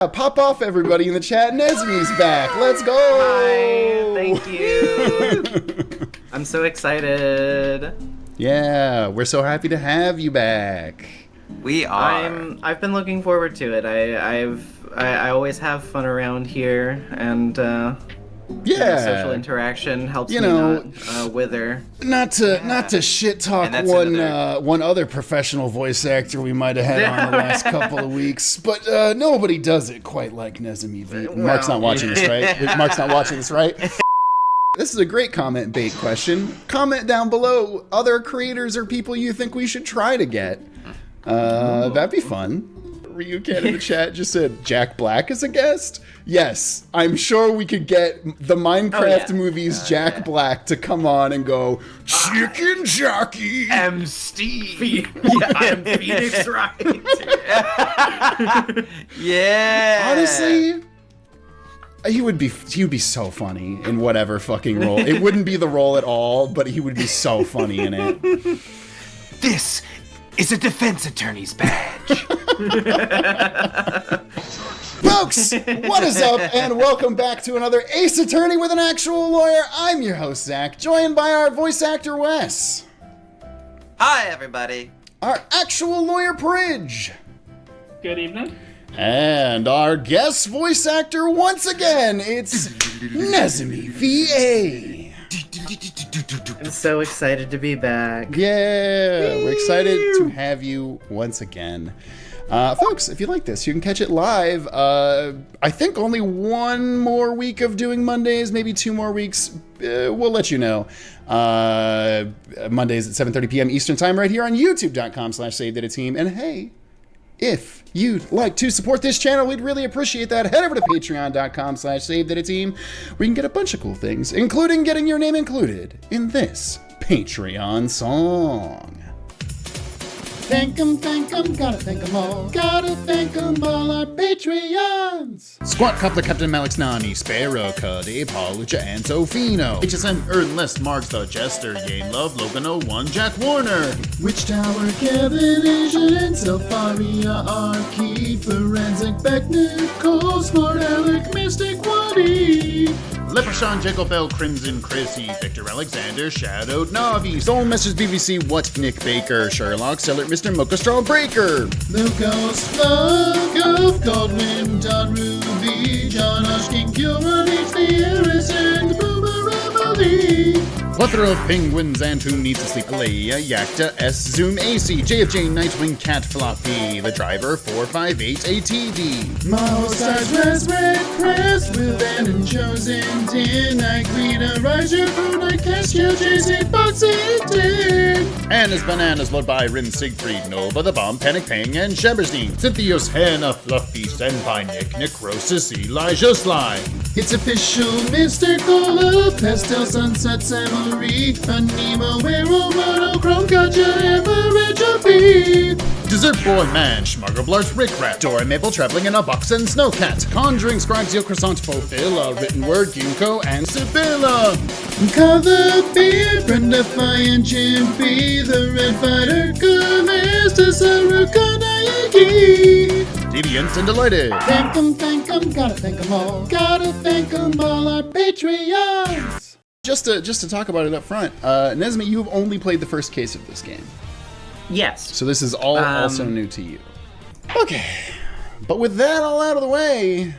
Pop off, everybody in the chat. Nezumi's back. Let's go. Hi, thank you. I'm so excited. Yeah, we're so happy to have you back. We are. I've been looking forward to it. I always have fun around here, and social interaction helps me not wither. Not to shit talk one other professional voice actor we might have had on the last couple of weeks, but nobody does it quite like NezumiVA. Well, Mark's not watching this, right? Mark's not watching this, right? This is a great comment bait question. Comment down below other creators or people you think we should try to get. That'd be fun. Ryuken in the chat just said Jack Black as a guest. Yes, I'm sure we could get the Minecraft movies Jack Black to come on and go, Chicken Jockey. I'm Steve. I'm Phoenix Wright. Yeah. Honestly, he would be so funny in whatever fucking role. It wouldn't be the role at all, but he would be so funny in it. This is a defense attorney's badge. Folks, what is up, and welcome back to another Ace Attorney with an Actual Lawyer. I'm your host, Zach, joined by our voice actor, Wes. Hi, everybody. Our actual lawyer, Pridge. Good evening. And our guest voice actor, once again, it's NezumiVA. I'm so excited to be back. Yeah, we're excited to have you once again. Folks, if you like this, you can catch it live. I think only one more week of doing Mondays, maybe 2 more weeks. We'll let you know. Mondays at 7:30 p.m. Eastern Time right here on youtube.com/SaveDataTeam. And hey, if you'd like to support this channel, we'd really appreciate that. Head over to patreon.com/SaveDataTeam, where you can get a bunch of cool things, including getting your name included in this Patreon song. Thank 'em, gotta thank 'em all. Gotta thank 'em all, our Patreons. Squat Coupler, Captain Malix Nani, Sparrow, Cuddy, Paulucha, and Sofino. HSM, Ernest, Marks, The Jester, Yane Love, Logan 01, Jack Warner. Witch Tower, Kevin, Asian, and Selfaria, Arky, Forensic, Beck, Nicole, Smart, Alec, Mystic, Waddy. Leprechaun, Jacob Bell, Crimson, Chrissy, Victor Alexander, Shadowed Navi, Soul Message BBC, What, Nick Baker, Sherlock, Seller, Mr. Mocha Straw Breaker, Lucas, Fluff, Golf, Godwin, Don Ruby, John Oshkin, Gilbert, H. the Heiress, and Boomer Emily. Plethora of penguins and who needs to sleep. Leia, Yakta, S, Zoom, AC, JFJ, Nightwing, Cat, Floppy, The Driver, 458, ATV. Maho Stars, Red, Crest, Will, and Chosen, Tin, I, Greta, Riser, Bruna, Castio, Jason, Fox, and Tin. Anna's Bananas, led by Rin, Siegfried, Nova, The Bomb, Panic, Pang, and Sheberstein. Cynthios, Hannah, Fluffy, Senpai, Nick, Necrosis, Elijah, Sly. It's official, Mr. Cola, Pastel, Sunset, Samuel, Animo, Arrow, Monochrome, Gotcha, Average, B. Dessert Boy, Man, Schmuggle, Blarts, Rick Rat, Dora, Maple, Traveling in a Box, and Snowcat. Conjuring, Scribes, Yo, Croissant, Fulfilla, Written Word, Ginkgo, and Sibylla. Color Beard, Brenda, and Chimpy, The Red Fighter, Master, Saruka, Nayaki. Deviant and Delighted. Thank 'em, gotta thank 'em all. Gotta thank 'em all, our Patreons. Just to talk about it up front, Nezmi, you have only played the first case of this game. Yes. So this is all also new to you. Okay, but with that all out of the way,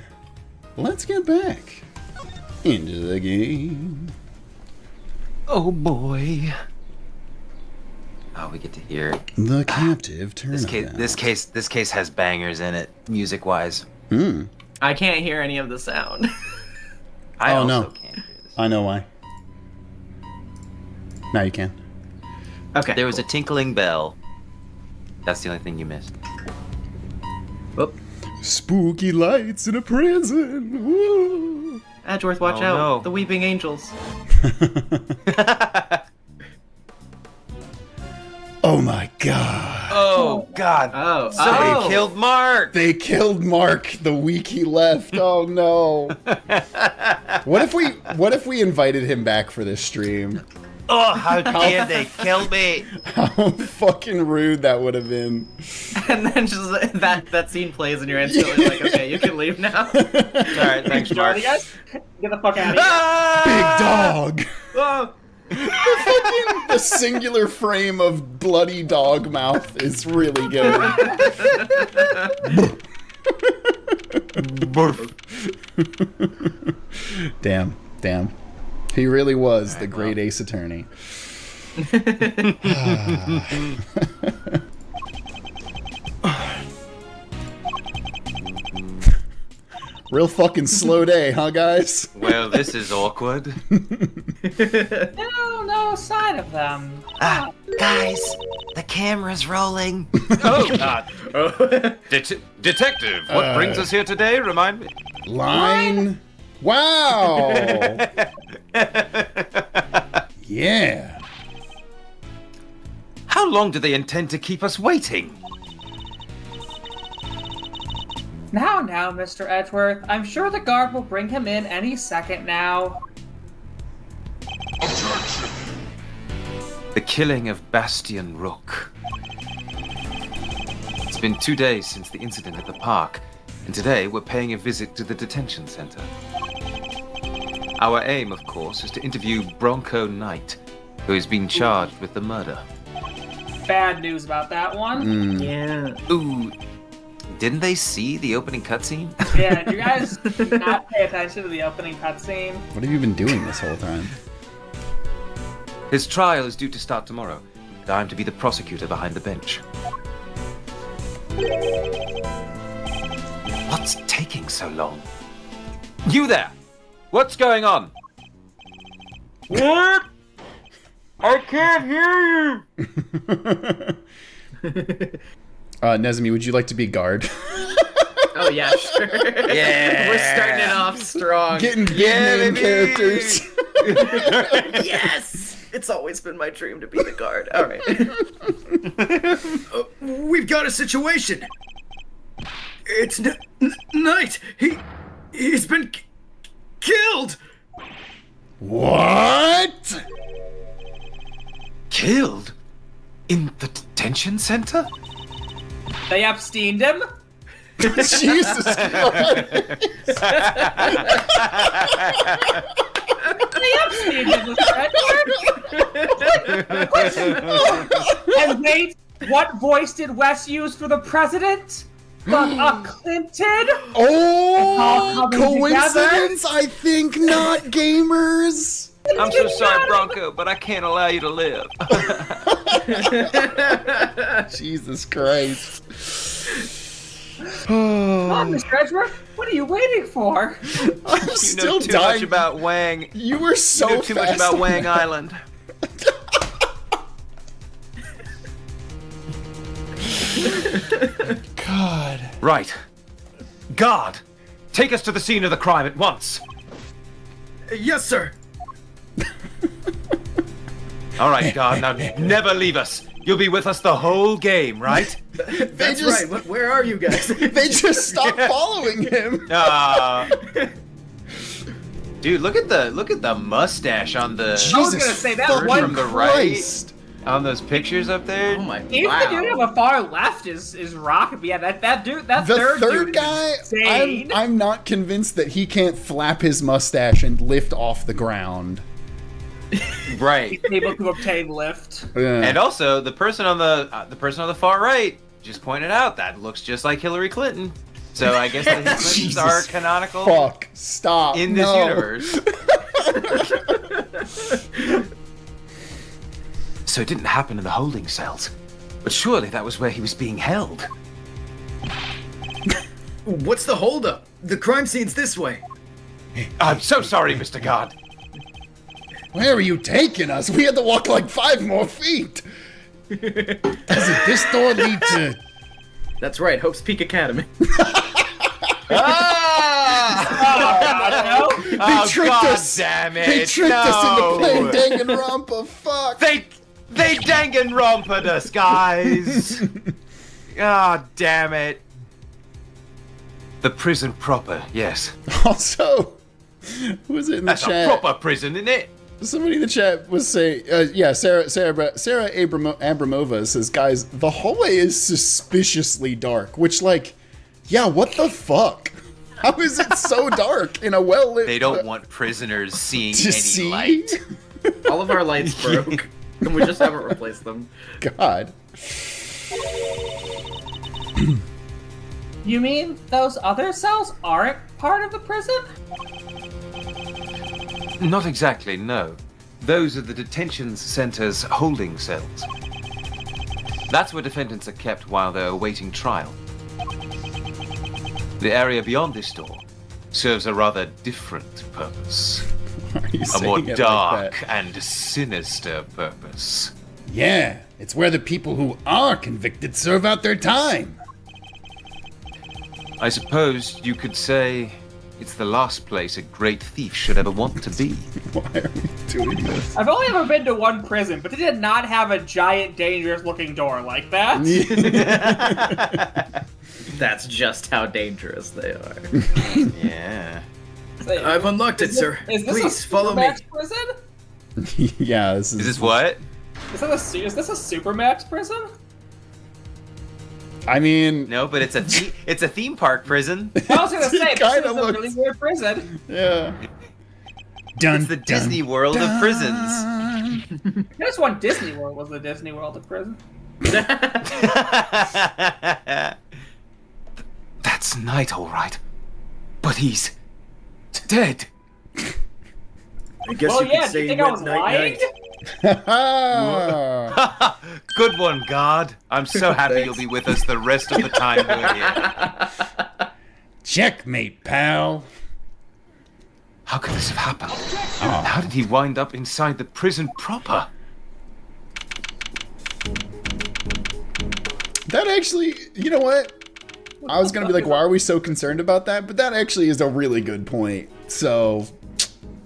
let's get back into the game. Oh boy. Oh, we get to hear The Captive Turnabout. This case has bangers in it, music-wise. I can't hear any of the sound. I also no. can't hear this. I know why. Now you can. Okay. There was a tinkling bell. That's the only thing you missed. Whoop. Spooky lights in a prison. Woo. Edgeworth, watch Oh, out. no. The Weeping Angels. Oh my god. Oh God! Oh. Somebody killed Mark. They killed Mark the week he left. Oh no. What if we invited him back for this stream? Oh, how dare they kill me! How fucking rude that would have been. And then just that scene plays and you're instantly like, okay, you can leave now. Alright, thanks, Mark. You guys, get the fuck out of here. Ah! Big dog. Oh. The singular frame of bloody dog mouth is really good. Damn. He really was the great Ace Attorney. Real fucking slow day, huh, guys? Well, this is awkward. No sign of them. Guys, the camera's rolling. Oh, God. Detective, what brings us here today? Remind me. Line. Wow. Yeah. How long do they intend to keep us waiting? Now, Mr. Edgeworth. I'm sure the guard will bring him in any second now. The killing of Bastian Rook. It's been 2 days since the incident at the park, and today we're paying a visit to the detention center. Our aim, of course, is to interview Bronco Knight, who has been charged with the murder. Bad news about that one. Yeah. Ooh, didn't they see the opening cutscene? Yeah, did you guys not pay attention to the opening cutscene? What have you been doing this whole time? His trial is due to start tomorrow, and I'm to be the prosecutor behind the bench. What's taking so long? You there! What's going on? What? I can't hear you! Nezumi, would you like to be guard? Oh yeah, sure. Yeah. We're starting it off strong. Getting big name baby. characters. Yes! It's always been my dream to be the guard. All right. We've got a situation. It's Knight. He's been killed. What? Killed? In the detention center? They abstained him? Jesus Christ. They abstained him, Mr. Edgeworth? And wait, what voice did Wes use for the president? Clinton? Oh, coming coincidence? I think not, gamers. I'm so sorry, Bronco, but I can't allow you to live. Jesus Christ. Come on, Mr. Edgeworth, what are you waiting for? I'm You still know too dying. much about Wang. You were so You know too much fast about on Wang that. Island. God. Right. Guard, take us to the scene of the crime at once. Yes, sir. All right, guard, now never leave us. You'll be with us the whole game, right? That's just- right. Where are you guys? They just stopped following him. Dude, look at the mustache on the I was gonna say, that bird one from the Christ. right on those pictures up there. Oh my Even the dude wow. on the far left is rocking. But yeah, that dude, that The third third dude guy, is insane. I'm not convinced that he can't flap his mustache and lift off the ground. Right. Able to obtain lift. And also, the person on the far right just pointed out that looks just like Hillary Clinton. So I guess the Clintons Jesus are canonical Fuck. Stop. in this No. universe. So it didn't happen in the holding cells. But surely that was where he was being held. What's the holdup? The crime scene's this way. I'm so sorry, Mr. Guard. Where are you taking us? We had to walk like 5 more feet. Doesn't this door lead to... That's right, Hope's Peak Academy. Ah! He Oh, tricked God us. damn it. He tricked us into playing Danganronpa. Fuck. They Danganronpa'd us, guys. God damn it. The prison proper, yes. Also, who is it in the That's a chat? proper prison, isn't it? Somebody in the chat was saying, Sarah Abramova says, guys, the hallway is suspiciously dark, which, like, yeah, what the fuck? How is it so dark in a well-lit... They don't want prisoners seeing to any see? light. All of our lights broke, and we just haven't replaced them. God. You mean those other cells aren't part of the prison? Not exactly, no. Those are the detention center's holding cells. That's where defendants are kept while they're awaiting trial. The area beyond this door serves a rather different purpose. Why are you A more saying it dark like that? and sinister purpose. Yeah, it's where the people who are convicted serve out their time. I suppose you could say it's the last place a great thief should ever want to be. Why are we doing this? I've only ever been to one prison, but they did not have a giant, dangerous-looking door like that. That's just how dangerous they are. Yeah. I've unlocked it, sir. Is this Please a follow me. Supermax prison? Yeah, this is... Is this what? Is this a Supermax prison? I mean... No, but it's a theme park prison. I was gonna say, this Kinda is a looks- really weird prison. Yeah. Dun, It's the Disney World of prisons. I just want Disney World was the Disney World of prison. That's Knight, all right. But he's dead. I guess Well, you yeah, could do you say think he I went was night-night. Ah. Good one, God. I'm so happy Thanks. you'll be with us the rest of the time we're here. Checkmate, pal. How could this have happened? How did he wind up inside the prison proper? That actually, you know what? I was gonna be like, why are we so concerned about that? But that actually is a really good point. So,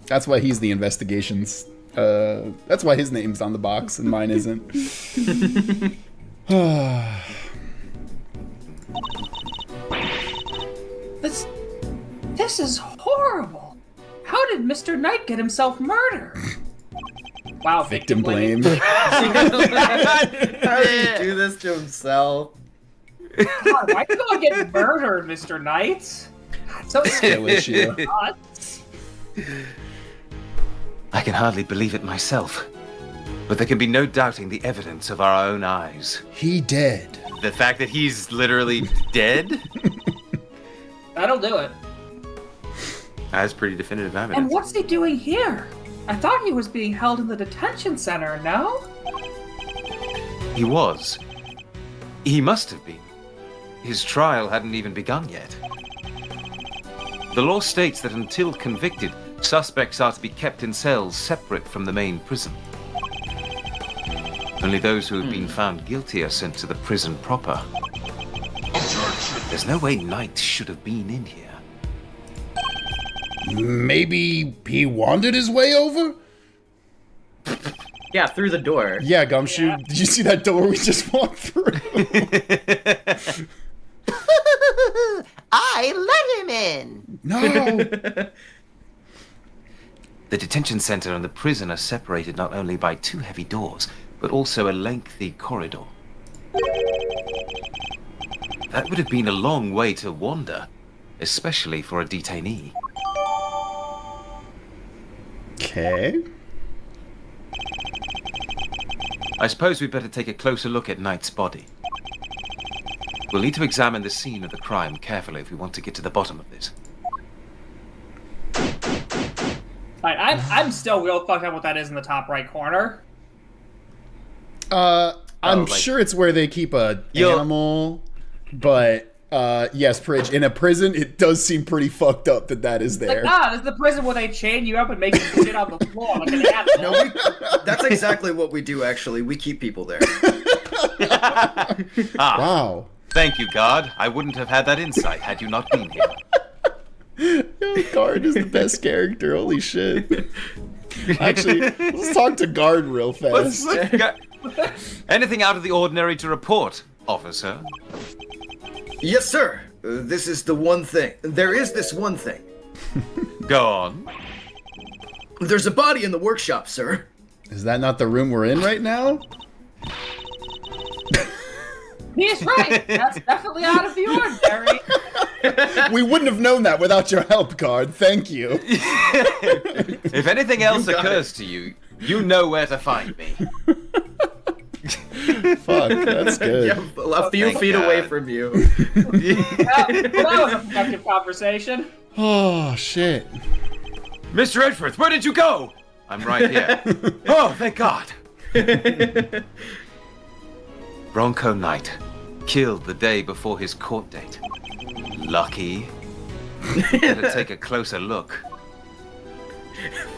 that's why he's the investigations. That's why his name's on the box and mine isn't. This is horrible. How did Mr. Knight get himself murdered? Wow, Victim blame. How did he do this to himself? God, why did I get murdered, Mr. Knight? So Skill issue. nuts. I can hardly believe it myself. But there can be no doubting the evidence of our own eyes. He dead. The fact that he's literally dead? That'll do it. That's pretty definitive evidence. And what's he doing here? I thought he was being held in the detention center, no? He was. He must have been. His trial hadn't even begun yet. The law states that until convicted, suspects are to be kept in cells separate from the main prison. Only those who have been found guilty are sent to the prison proper. There's no way Knight should have been in here. Maybe he wandered his way over? Yeah, through the door. Yeah, Gumshoe. Yeah. Did you see that door we just walked through? I let him in. No. The detention center and the prison are separated not only by two heavy doors, but also a lengthy corridor. That would have been a long way to wander, especially for a detainee. Okay. I suppose we'd better take a closer look at Knight's body. We'll need to examine the scene of the crime carefully if we want to get to the bottom of this. I'm still real fucked up what that is in the top right corner. I'm like- sure it's where they keep a Yo- animal, but yes, Pridge, in a prison, it does seem pretty fucked up that is there. This is the prison where they chain you up and make you sit on the floor like an animal. No, that's exactly what we do, actually. We keep people there. Wow. Thank you, guard. I wouldn't have had that insight had you not been here. Yo, Guard is the best character. Holy shit. Actually, let's talk to Guard real fast. Anything out of the ordinary to report, officer? Yes, sir. This is the one thing. There is this one thing. Go on. There's a body in the workshop, sir. Is that not the room we're in right now? He's right. That's definitely out of the ordinary. We wouldn't have known that without your help, Card. Thank you. If anything else occurs to you, you know where to find me. Fuck, that's good. Yeah, a few Thank feet God. away from you. That was a productive conversation. Oh, shit. Mr. Edgeworth, where did you go? I'm right here. Oh, thank God. Bronco Knight, killed the day before his court date. Lucky. Better take a closer look.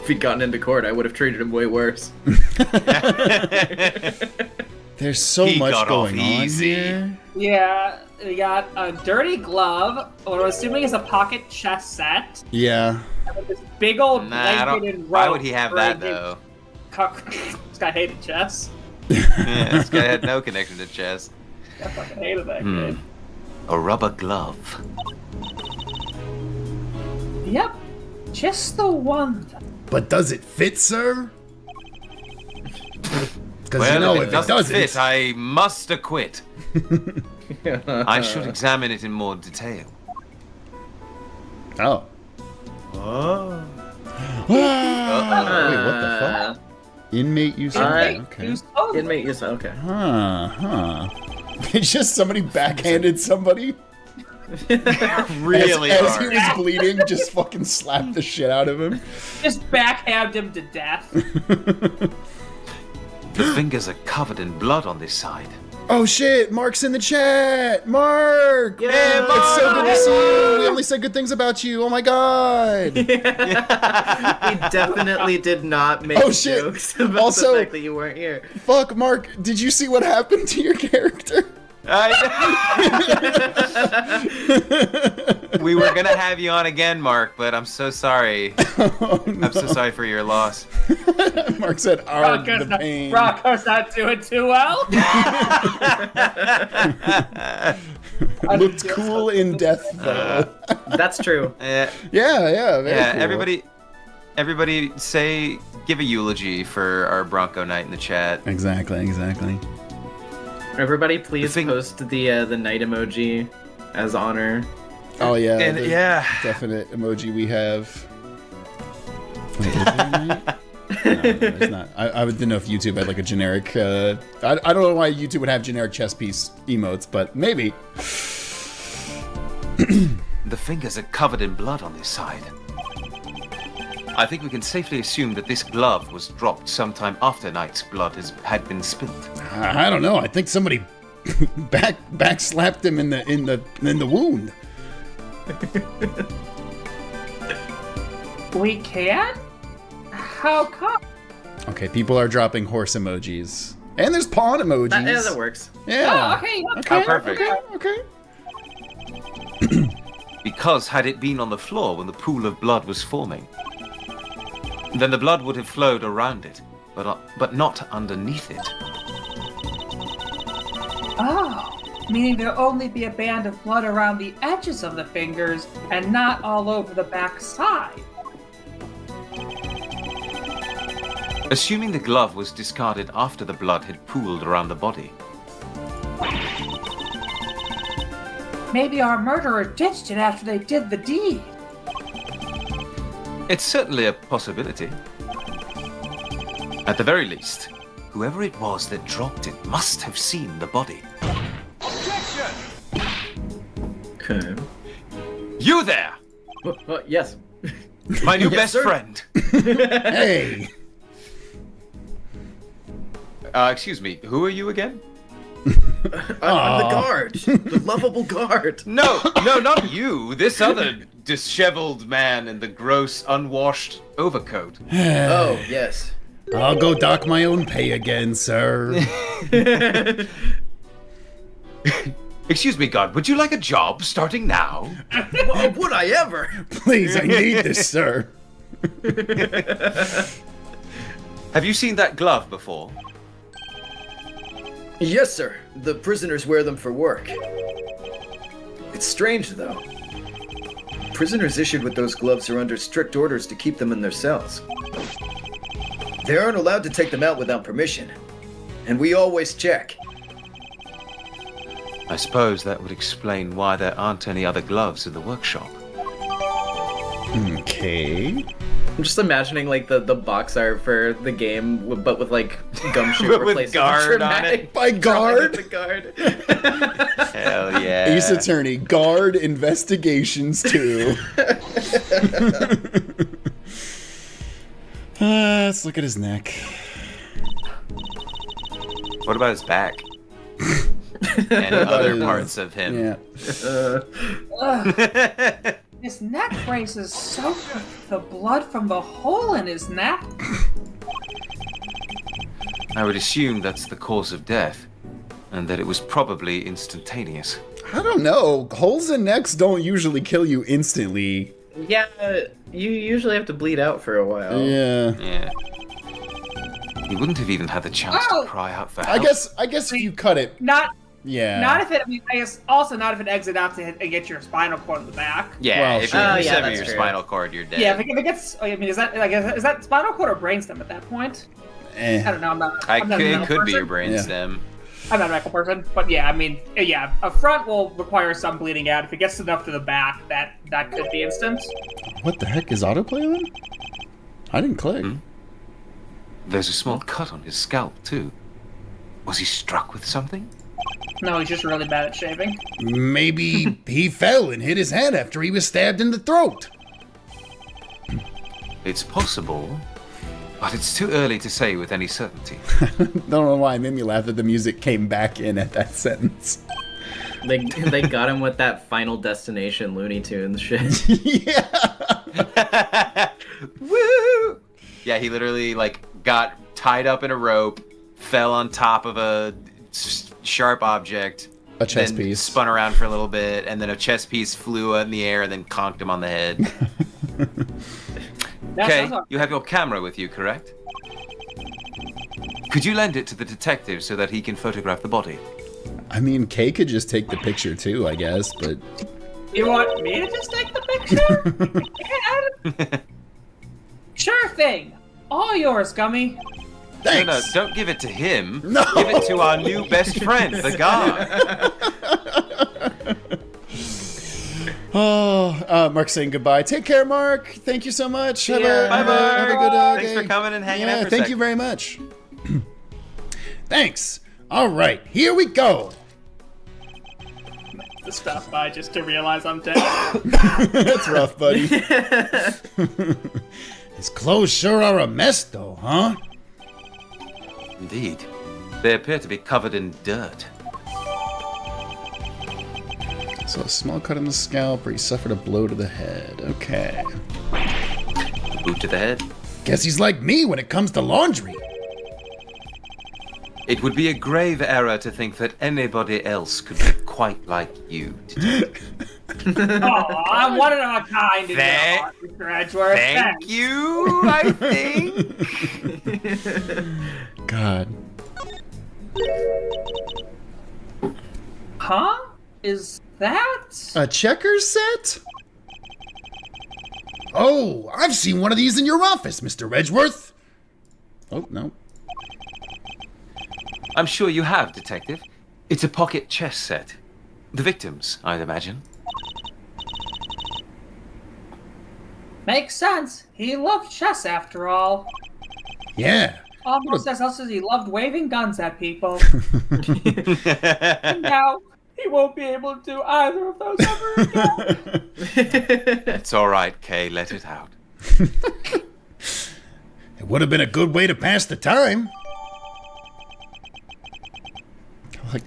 If he'd gotten into court, I would have treated him way worse. There's so He much got off going on easy. here. Yeah, we got a dirty glove, what I'm assuming is a pocket chess set. Yeah. And with this big old Nah, I blanketed don't, why rope would he have for that, a- though? This guy hated chess. Yeah, this guy had no connection to chess. I fucking hated that kid. A rubber glove. Yep, just the one. But does it fit, sir? Because Well, you know, if it doesn't doesn't fit, I must acquit. I should examine it in more detail. Oh. Oh. Wait, what the fuck? Inmate use Inmate okay. use only. Inmate use, okay. Huh. It's just somebody backhanded somebody. Really as hard. he was bleeding, just fucking slapped the shit out of him. Just backhabbed him to death. The fingers are covered in blood on this side. Oh shit, Mark's in the chat! Mark! Yeah, It's so good to see you! We only said good things about you, oh my god! He definitely did not make Oh, shit. jokes about Also- the fact that you weren't here. Fuck, Mark, did you see what happened to your character? We were gonna have you on again, Mark, but I'm so sorry. Oh, no. I'm so sorry for your loss. Mark said, "Arg, the pain." Rocco's not doing too well. Looked cool in death, though. That's true. Yeah, Yeah, very yeah. cool. Everybody, give a eulogy for our Bronco Knight in the chat. Exactly. Everybody, please thing- post the night emoji as honor. Oh yeah, And the yeah, definite emoji we have. Wait, is there a night? No, there's not. I didn't know if YouTube had like a generic. I don't know why YouTube would have generic chess piece emotes, but maybe. the fingers are covered in blood on this side. I think we can safely assume that this glove was dropped sometime after Knight's blood had been spilt. I don't know. I think somebody back slapped him in the wound. We can? How come? Okay, people are dropping horse emojis, and there's pawn emojis. Yeah, that works. Yeah. Oh, okay. Okay. Oh, perfect. Okay. Because had it been on the floor when the pool of blood was forming, then the blood would have flowed around it, but not underneath it. Oh, meaning there'll only be a band of blood around the edges of the fingers and not all over the back side. Assuming the glove was discarded after the blood had pooled around the body. Maybe our murderer ditched it after they did the deed. It's certainly a possibility. At the very least, whoever it was that dropped it must have seen the body. Okay. You there! Yes. My new Yes, best sir. friend! Hey. Excuse me, who are you again? I'm the guard. The lovable guard. No, not you! This other disheveled man in the gross, unwashed overcoat. Oh, yes. I'll go dock my own pay again, sir. Excuse me, God, would you like a job starting now? Well, would I ever? Please, I need this, sir. Have you seen that glove before? Yes, sir. The prisoners wear them for work. It's strange, though. Prisoners issued with those gloves are under strict orders to keep them in their cells. They aren't allowed to take them out without permission. And we always check. I suppose that would explain why there aren't any other gloves in the workshop. Okay. I'm just imagining like the box art for the game, but with like gumshoe But with replacing guard on it. By guard? The guard. Hell yeah. Ace Attorney, Guard Investigations 2. Let's look at his neck. What about his back? And other parts of him. Yeah. His neck brace is soaked with the blood from the hole in his neck. I would assume that's the cause of death, and that it was probably instantaneous. I don't know. Holes in necks don't usually kill you instantly. Yeah, you usually have to bleed out for a while. Yeah. Yeah. He wouldn't have even had the chance Oh! to cry out for help. I guess if you cut it. Not Yeah. if it. I mean, I guess also not if it exits out to hit and get your spinal cord in the back. Yeah, Well, if sure. you Oh, yeah, sever that's your true. spinal cord, you're dead. Yeah, if it gets. I mean, is that spinal cord or brainstem at that point? I don't know. I'm not a It medical could be your person. brainstem. I'm not a medical person, but yeah, I mean, yeah, a front will require some bleeding out. If it gets enough to the back, that could be instant. What the heck is autoplay on? I didn't click. There's a small cut on his scalp, too. Was he struck with something? No, he's just really bad at shaving. Maybe he fell and hit his head after he was stabbed in the throat. It's possible, but it's too early to say with any certainty. Don't know why it made me laugh that the music came back in at that sentence. They got him with that Final Destination Looney Tunes shit. Yeah. Woo! Yeah, he literally, like, got tied up in a rope, fell on top of a sharp object. A chess then piece. Spun around for a little bit, and then a chess piece flew in the air and then conked him on the head. Okay, you have your camera with you, correct? Could you lend it to the detective so that he can photograph the body? I mean, Kay could just take the picture too, I guess, but You want me to just take the picture? Sure thing. All yours, Gummy. thanks. No, don't give it to him. No. Give it to our new best friend, the guard. Mark's saying goodbye. Take care, Mark. Thank you so much. Have a Bye, Mark. good Thanks day. for coming and hanging Yeah, out for a thank sec. you very much. Thanks. All right, here we go. To stop by just to realize I'm dead. That's rough, buddy. His clothes sure are a mess, though, huh? Indeed. They appear to be covered in dirt. So a small cut on the scalp where he suffered a blow to the head. Okay. Boot to the head. Guess he's like me when it comes to laundry. It would be a grave error to think that anybody else could be quite like you. Oh, I'm one of a kind in your Thank- heart, Mr. Edgeworth. Thank you, I think. God. Huh? Is that? A checkers set? Oh, I've seen one of these in your office, Mr. Edgeworth. Oh, no. I'm sure you have, Detective. It's a pocket chess set. The victims, I'd imagine. Makes sense. He loved chess after all. Yeah. Almost as much as he loved waving guns at people. And now he won't be able to do either of those ever again. It's all right, Kay. Let it out. It would have been a good way to pass the time. Like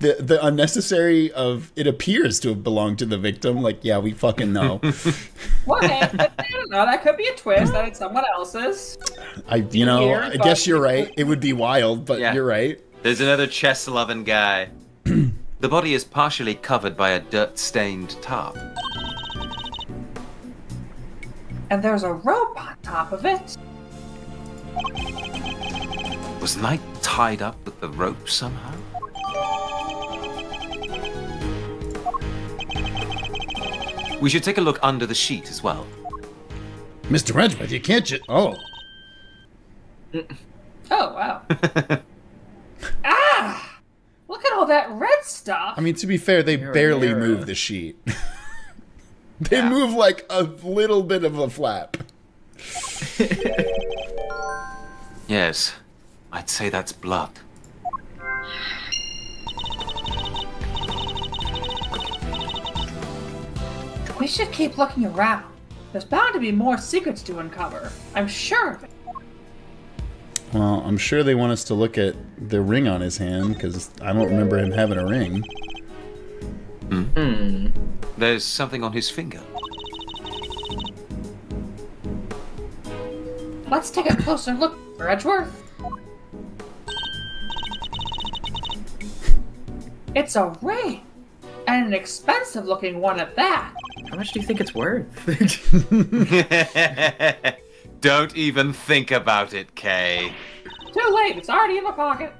the unnecessary of it appears to have belonged to the victim. Like, yeah, we fucking know. What? I don't know. That could be a twist. That it's someone else's. I guess you're right. It would be wild, but Yeah. you're right. There's another chess-loving guy. The body is partially covered by a dirt-stained tarp. And there's a rope on top of it. Was Knight tied up with the rope somehow? We should take a look under the sheet as well. Mr. Edgeworth, you can't just... Oh. Oh, wow. Ah! Look at all that red stuff. I mean, to be fair, they barely move the sheet. They move like a little bit of a flap. Yes, I'd say that's blood. We should keep looking around. There's bound to be more secrets to uncover. I'm sure of it. Well, I'm sure they want us to look at the ring on his hand, because I don't remember him having a ring. There's something on his finger. Let's take a closer look, Mr. Edgeworth. It's a ring, and an expensive-looking one at that. How much do you think it's worth? Don't even think about it, Kay. Too late, it's already in my pocket.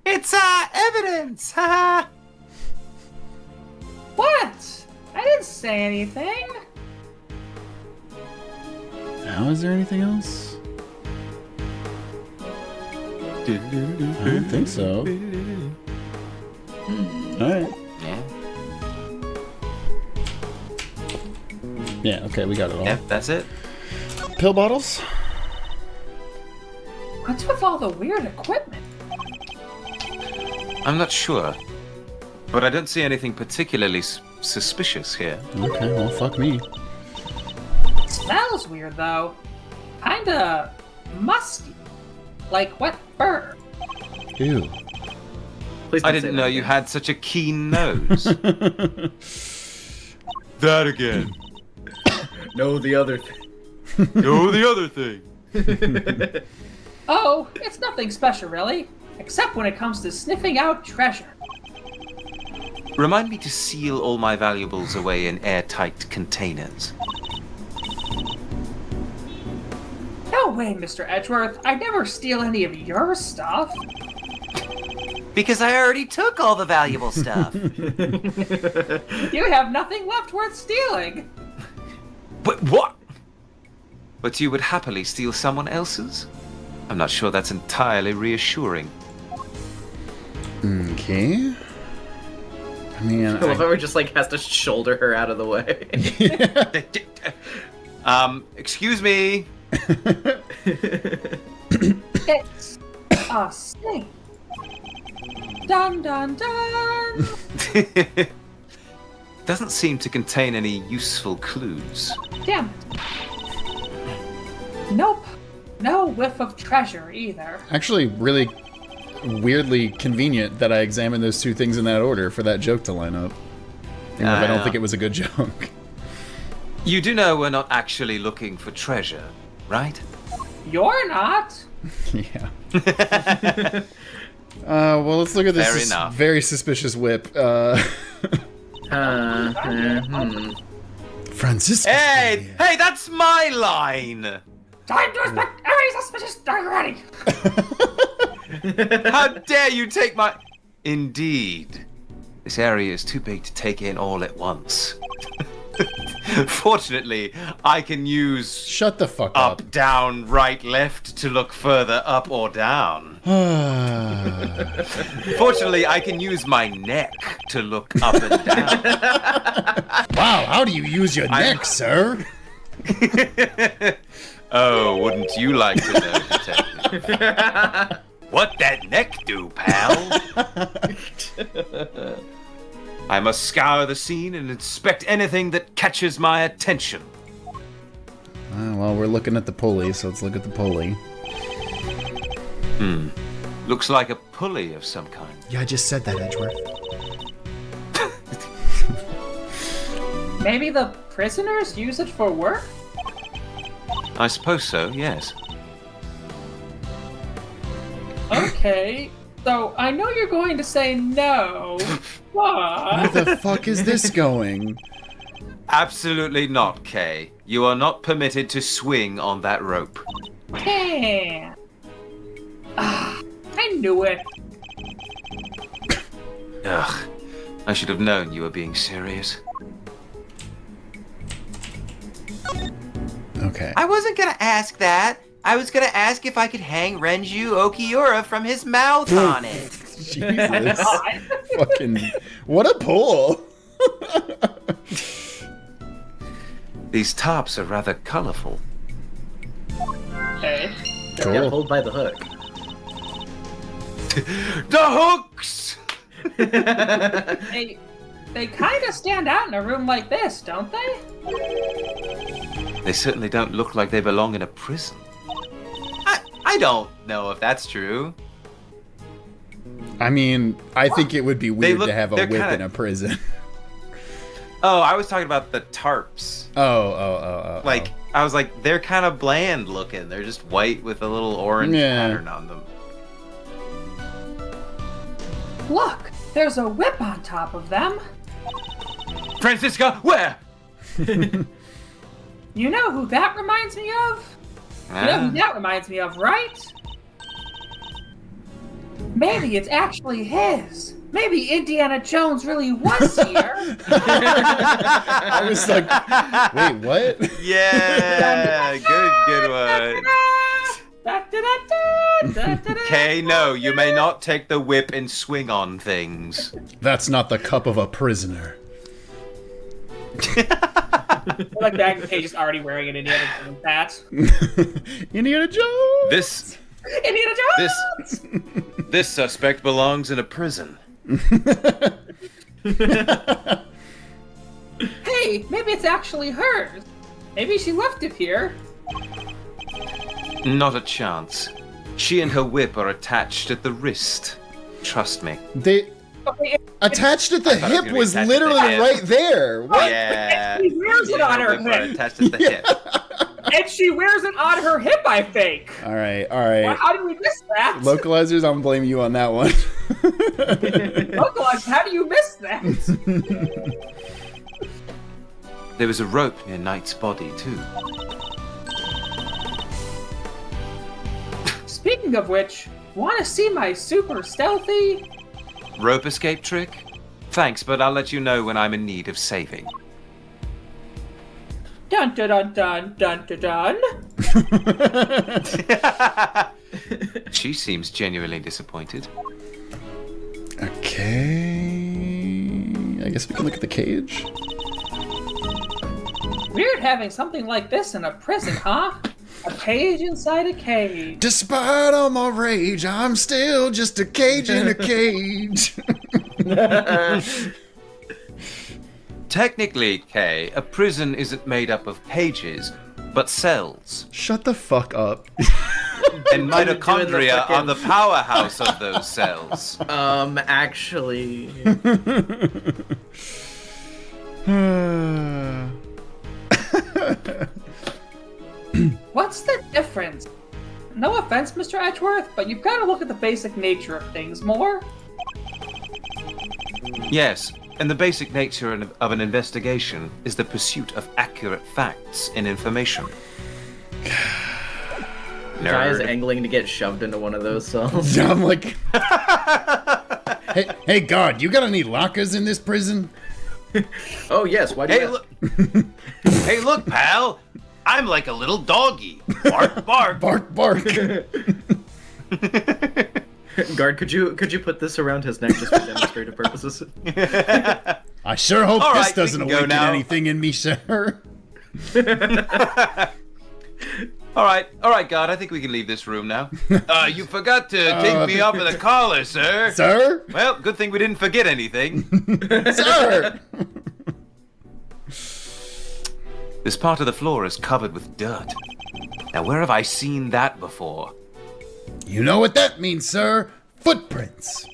It's evidence! Haha! What? I didn't say anything. Now, is there anything else? I don't think so. Alright. Yeah. Yeah, okay, we got it all. Yep, that's it. Pill bottles? What's with all the weird equipment? I'm not sure. But I don't see anything particularly suspicious here. Okay, well, fuck me. Smells weird though. Kinda musky. Like wet fur. Ew. Please I don't say didn't that know you again. had such a keen nose. That again. No, the other thing. No, the other thing. Oh, it's nothing special really. Except when it comes to sniffing out treasure. Remind me to seal all my valuables away in airtight containers. No way, Mr. Edgeworth. I'd never steal any of your stuff. Because I already took all the valuable stuff. You have nothing left worth stealing. But what? But you would happily steal someone else's? I'm not sure that's entirely reassuring. Okay. I mean, I love how he just like has to shoulder her out of the way. Excuse me. It's a snake. Dun dun dun. Doesn't seem to contain any useful clues. Damn it. Nope. No whiff of treasure either. actually, really weirdly convenient that I examined those two things in that order for that joke to line up. Even if I don't think it was a good joke. You do know we're not actually looking for treasure, right? You're not. Yeah. Well, let's look at this Fair enough. very suspicious whip. Francisco. Hey, that's my line! Time to inspect every suspicious already. How dare you take my... Indeed. This area is too big to take in all at once. Fortunately, I can use Shut the fuck up, up. down, right, left to look further up or down. Fortunately, I can use my neck to look up and down. Wow, how do you use your neck, sir? Oh, wouldn't you like to know, Detective? What that neck do, pal? I must scour the scene and inspect anything that catches my attention. Well, we're looking at the pulley, so let's look at the pulley. Looks like a pulley of some kind. Yeah, I just said that, Edgeworth. Maybe the prisoners use it for work? I suppose so, yes. Okay, so I know you're going to say no, Where but... the fuck is this going? Absolutely not, Kay. You are not permitted to swing on that rope. Damn. Ah, I knew it. Ugh. I should have known you were being serious. Okay. I wasn't gonna ask that. I was gonna ask if I could hang Renju Okiura from his mouth on it. Jesus. Fucking. What a pull. These tops are rather colorful. Okay. Cool. Got pulled by the hook. The hooks! They kind of stand out in a room like this, don't they? They certainly don't look like they belong in a prison. I don't know if that's true. I mean, I think it would be weird to have a they're whip kinda- in a prison. Oh, I was talking about the tarps. Oh. Like, I was like, they're kind of bland looking. They're just white with a little orange pattern on them. Look, there's a whip on top of them. Francisca, where? You know who that reminds me of? You know who that reminds me of, right? Maybe it's actually his. Maybe Indiana Jones really was here. I was like, wait, what? Yeah, good one. Okay, no, you may not take the whip and swing on things. That's not the cup of a prisoner. Like Baggage Page is already wearing an Indiana Jones hat. Indiana Jones! This Indiana Jones! this suspect belongs in a prison. Hey, maybe it's actually hers. Maybe she left it here. Not a chance. She and her whip are attached at the wrist. Trust me. They Okay, attached at the thought it was hip gonna be was attached at the literally hip. right there. What? Yeah. She wears it on her Whip are hip. attached at the hip. And she wears it on her hip, I think. All right. How did we miss that? Localizers, I'm gonna blame you on that one. Localized, how do you miss that? There was a rope near Knight's body, too. Speaking of which, want to see my super stealthy? Rope escape trick? Thanks, but I'll let you know when I'm in need of saving. Dun dun dun dun dun dun dun. She seems genuinely disappointed. Okay. I guess we can look at the cage. Weird having something like this in a prison, huh? A cage inside a cage. Despite all my rage, I'm still just a cage in a cage. Technically, Kay, a prison isn't made up of cages, but cells. Shut the fuck up. And mitochondria are the powerhouse of those cells. Actually. What's the difference? No offense, Mr. Edgeworth, but you've got to look at the basic nature of things more. Yes, and the basic nature of an investigation is the pursuit of accurate facts and information. Guy is Nerd. angling to get shoved into one of those cells. I'm like, hey, guard, you got any lockers in this prison? Oh yes, why do Hey, you look! Hey, look, pal! I'm like a little doggy. Bark, bark. Bark, bark. Guard, could you put this around his neck just for demonstrative purposes? I sure hope All this right, we doesn't can go awaken now. anything in me, sir. All right, God, I think we can leave this room now. You forgot to take me off of the collar, sir. Sir? Well, good thing we didn't forget anything. Sir! This part of the floor is covered with dirt. Now, where have I seen that before? You know what that means, sir? Footprints.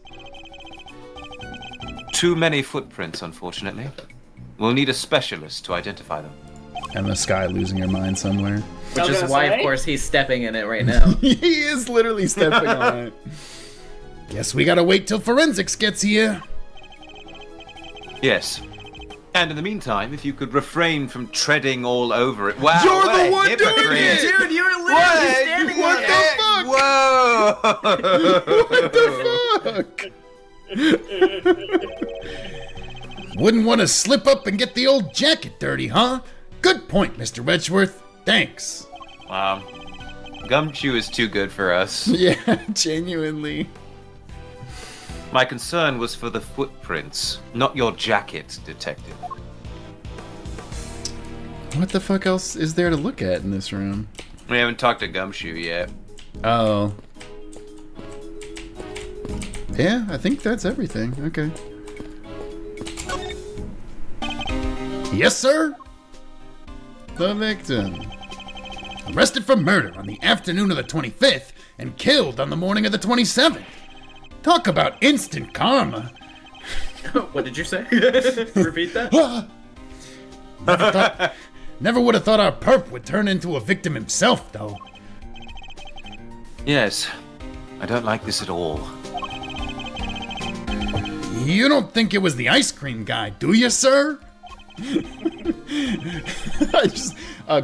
Too many footprints, unfortunately. We'll need a specialist to identify them. And the sky losing your mind somewhere. Which is gonna why, say? of course, he's stepping in it right now. He is literally stepping on it. Guess we gotta wait till forensics gets here. Yes. And in the meantime, if you could refrain from treading all over it. Wow, You're what the a one doing hypocrite. it! Dude, you're literally What? standing What on the it. fuck? Whoa! What the fuck? Wouldn't want to slip up and get the old jacket dirty, huh? Good point, Mr. Edgeworth. Thanks. Gumshoe is too good for us. Yeah, genuinely. My concern was for the footprints, not your jacket, Detective. What the fuck else is there to look at in this room? We haven't talked to Gumshoe yet. Oh. Yeah, I think that's everything. Okay. Yes, sir? The victim. Arrested for murder on the afternoon of the 25th and killed on the morning of the 27th. Talk about instant karma. What did you say? Repeat that? Never would have thought our perp would turn into a victim himself, though. Yes, I don't like this at all. You don't think it was the ice cream guy, do you, sir?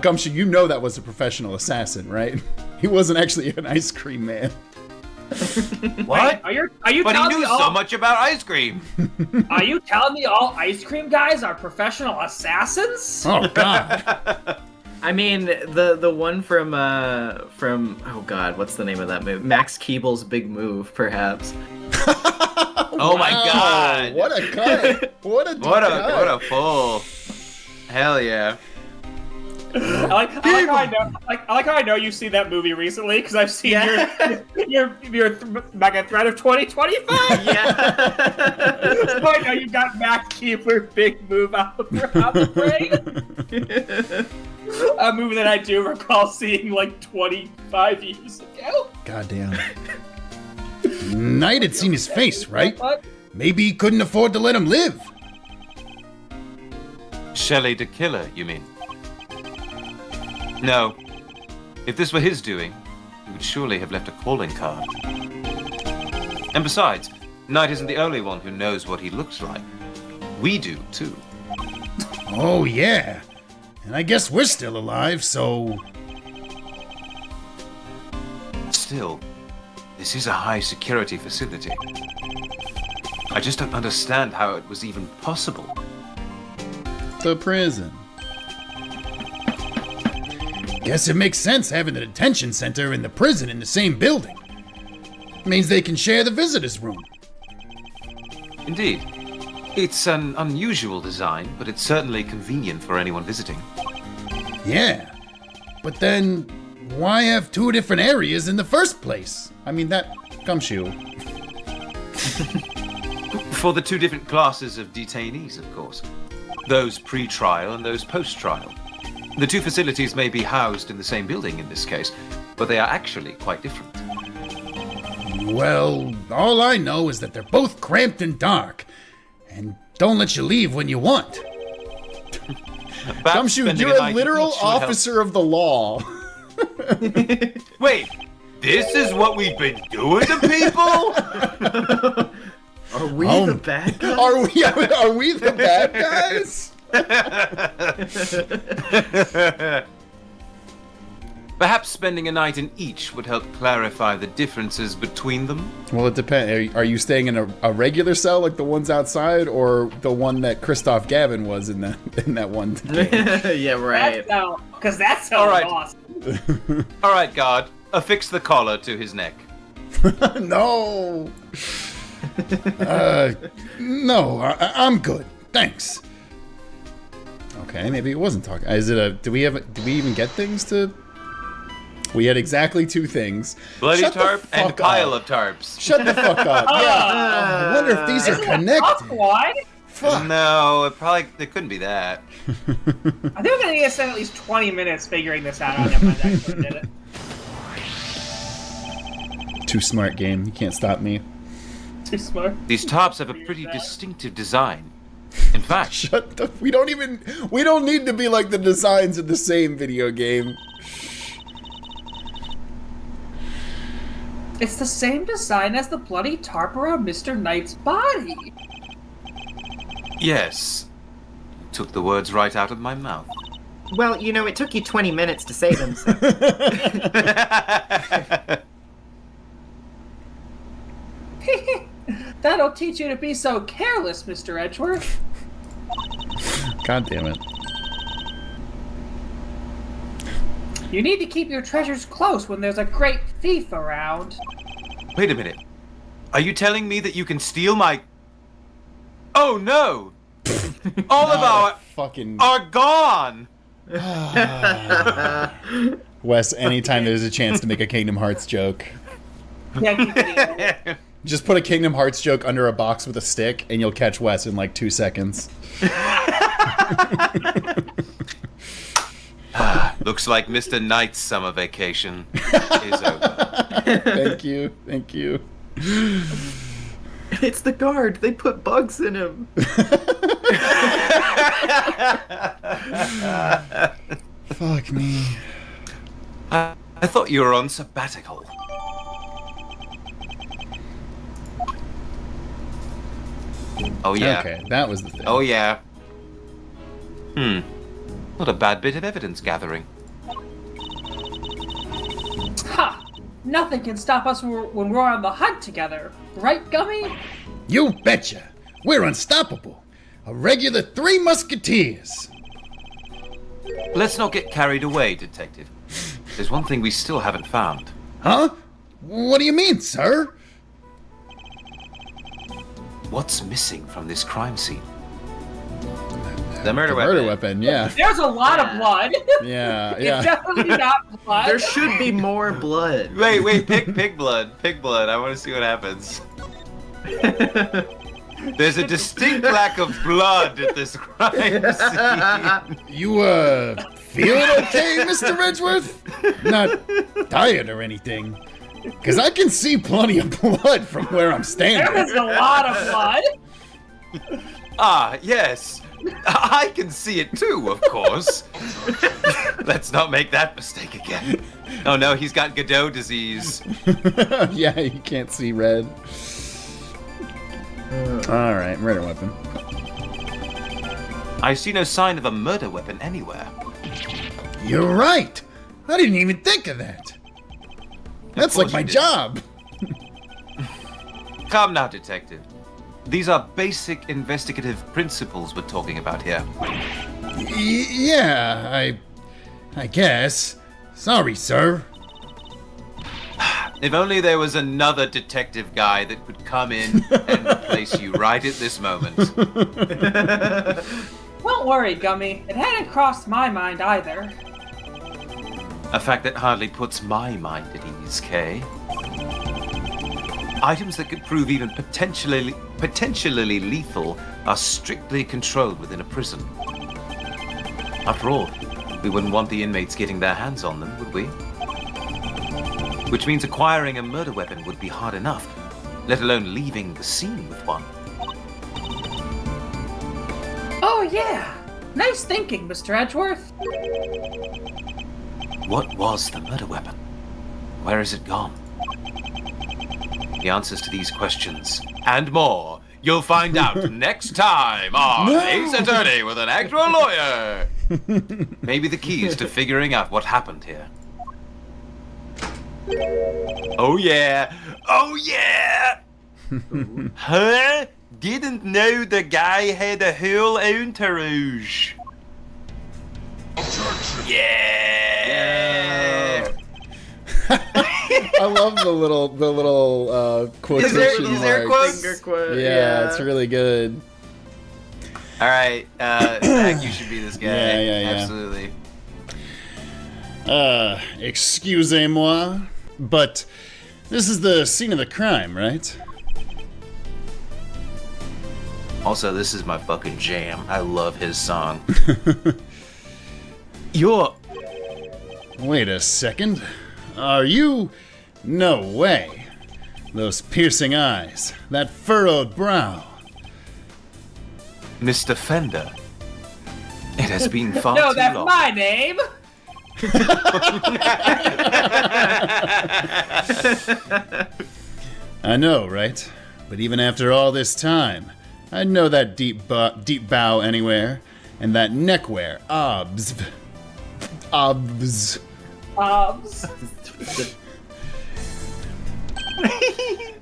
Gumshoe, you know that was a professional assassin, right? He wasn't actually an ice cream man. What? Are you But he telling knew me so much about ice cream. Are you telling me all ice cream guys are professional assassins? Oh, God. I mean, the one from oh god, what's the name of that movie? Max Keeble's Big Move, perhaps. Oh my god! What a cut! What a What a pull! Hell yeah! I like how I know you've seen that movie recently because I've seen your mega threat of 2025. Yeah. So I know you got Max Keebler Big Move out the brain. A movie that I do recall seeing like 25 years ago. Goddamn. Knight had seen his face, right? What? Maybe he couldn't afford to let him live. Shelley the killer, you mean? No. If this were his doing, he would surely have left a calling card. And besides, Knight isn't the only one who knows what he looks like. We do, too. Oh, yeah. And I guess we're still alive, so... Still, this is a high-security facility. I just don't understand how it was even possible. The prison. Guess it makes sense having the detention center and the prison in the same building. Means they can share the visitors' room. Indeed. It's an unusual design, but it's certainly convenient for anyone visiting. Yeah. But then, why have two different areas in the first place? I mean, that Gumshoe. For the two different classes of detainees, of course. Those pre-trial and those post-trial. The two facilities may be housed in the same building in this case, but they are actually quite different. Well, all I know is that they're both cramped and dark, and don't let you leave when you want. Gumshoe, you're a literal officer of the law. Wait, this is what we've been doing to people? Are we the bad guys? Are we the bad guys? Perhaps spending a night in each would help clarify the differences between them. Well, it depends. Are you staying in a regular cell like the ones outside, or the one that Christoph Gavin was in that one game? Yeah, right. Because that sounds All right. awesome. All right, guard. Affix the collar to his neck. No. No, I'm good. Thanks. Okay, maybe it wasn't talking. Is it a? Do we even get things to? We had exactly two things. Bloody Shut the tarp and fuck pile up. of tarps. Shut the fuck up. Yeah. I wonder if these are connected. Why? Fuck. No, it couldn't be that. I think we're gonna need to spend at least 20 minutes figuring this out. I never actually did it. Too smart game. You can't stop me. Too smart. These tarps have a pretty distinctive design. In fact, Shut the. We don't need to be like the designs of the same video game. It's the same design as the bloody tarp around Mr. Knight's body. yes. You took the words right out of my mouth. Well, you know, it took you 20 minutes to say them, so... That'll teach you to be so careless, Mr. Edgeworth. God damn it. You need to keep your treasures close when there's a great thief around. Wait a minute. Are you telling me that you can steal my... Oh no! All of our fucking are gone! Wes, anytime there's a chance to make a Kingdom Hearts joke, Yeah, keep it in. just put a Kingdom Hearts joke under a box with a stick, and you'll catch Wes in like 2 seconds. Looks like Mr. Knight's summer vacation is over. Thank you. Thank you. It's the guard. They put bugs in him. Fuck me. I thought you were on sabbatical. Oh yeah. Okay, that was the thing. Oh yeah. Not a bad bit of evidence gathering. Ha! Nothing can stop us when we're on the hunt together. Right, Gummy? You betcha. We're unstoppable. A regular 3 Musketeers. Let's not get carried away, Detective. There's one thing we still haven't found. Huh? What do you mean, sir? What's missing from this crime scene? The murder weapon. Murder weapon, yeah. There's a lot of blood. Yeah, It's yeah. definitely not blood. There should be more blood. Wait, pig blood. Pig blood. I want to see what happens. There's a distinct lack of blood at this crime scene. You, feeling okay, Mr. Edgeworth? Not tired or anything? Because I can see plenty of blood from where I'm standing. There is a lot of blood. Ah, yes. I can see it too, of course. Let's not make that mistake again. Oh no, he's got Godot disease. Yeah, you can't see red. Alright, murder weapon. I see no sign of a murder weapon anywhere. You're right! I didn't even think of that. That's like course my you did. job. Come now, Detective. These are basic investigative principles we're talking about here. Yeah, I guess. Sorry, sir. If only there was another detective guy that could come in and replace you right at this moment. Don't worry, Gummy. It hadn't crossed my mind either. A fact that hardly puts my mind at ease, Kay. Items that could prove even potentially lethal are strictly controlled within a prison. After all, we wouldn't want the inmates getting their hands on them, would we? Which means acquiring a murder weapon would be hard enough, let alone leaving the scene with one. Oh, yeah. Nice thinking, Mr. Edgeworth. What was the murder weapon? Where has it gone? The answers to these questions, and more, you'll find out next time on Ace Attorney with an actual lawyer. Maybe the keys to figuring out what happened here. Oh yeah! Oh yeah! Huh? Didn't know the guy had a whole entourage. Yeah! I love the little quotation Is there marks. quotes? Finger quote. Yeah, it's really good. All right, Zach, you should be this guy. Yeah. Absolutely. Excusez-moi, but this is the scene of the crime, right? Also, this is my fucking jam. I love his song. You're... Wait a second. Are you... No way. Those piercing eyes, that furrowed brow. Mr. Fender. It has been far No, too that's long. my name. I know, right? But even after all this time, I'd know that deep bow anywhere, and that neckwear, obs.